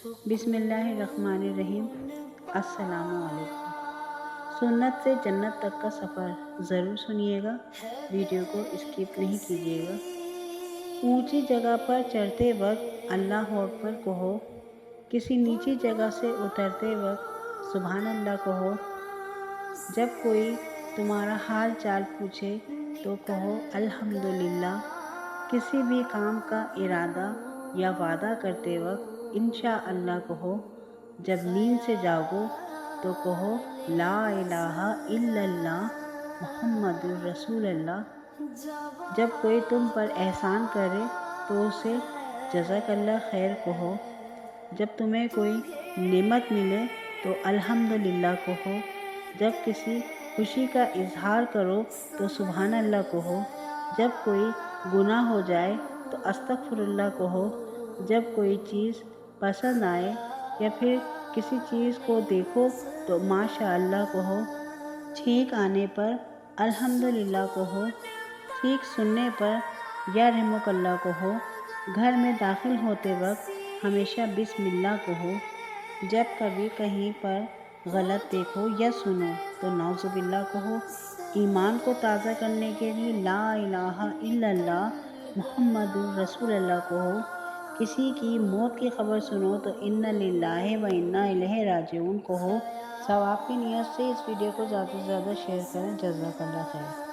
بسم اللہ الرحمن الرحیم۔ السلام علیکم۔ سنت سے جنت تک کا سفر ضرور سنیے گا، ویڈیو کو اسکپ نہیں کیجیے گا۔ اونچی جگہ پر چڑھتے وقت اللہ اکبر کہو، کسی نیچی جگہ سے اترتے وقت سبحان اللہ کہو، جب کوئی تمہارا حال چال پوچھے تو کہو الحمدللہ، کسی بھی کام کا ارادہ یا وعدہ کرتے وقت انشاءاللہ کہو، جب نیند سے جاگو تو کہو لا الہ الا اللہ محمد رسول اللہ، جب کوئی تم پر احسان کرے تو اسے جزاک اللہ خیر کہو، جب تمہیں کوئی نعمت ملے تو الحمدللہ کہو، جب کسی خوشی کا اظہار کرو تو سبحان اللہ کہو، جب کوئی گناہ ہو جائے تو استغفر اللہ کہو، جب کوئی چیز پسند آئے یا پھر کسی چیز کو دیکھو تو ماشاء اللہ کہو، چھینک آنے پر الحمدللہ کہو، چھینک سننے پر یا رحمک اللہ کہو، گھر میں داخل ہوتے وقت ہمیشہ بسم اللہ کہو، جب کبھی کہیں پر غلط دیکھو یا سنو تو نعوذ باللہ کہو، ایمان کو تازہ کرنے کے لیے لا الہ الا اللہ محمد رسول اللہ کہو، کسی کی موت کی خبر سنو تو انا للہ و انا الیہ راجعون کہو۔ ثواب کی نیت سے اس ویڈیو کو زیادہ سے زیادہ شیئر کریں۔ جزاک اللہ خیر۔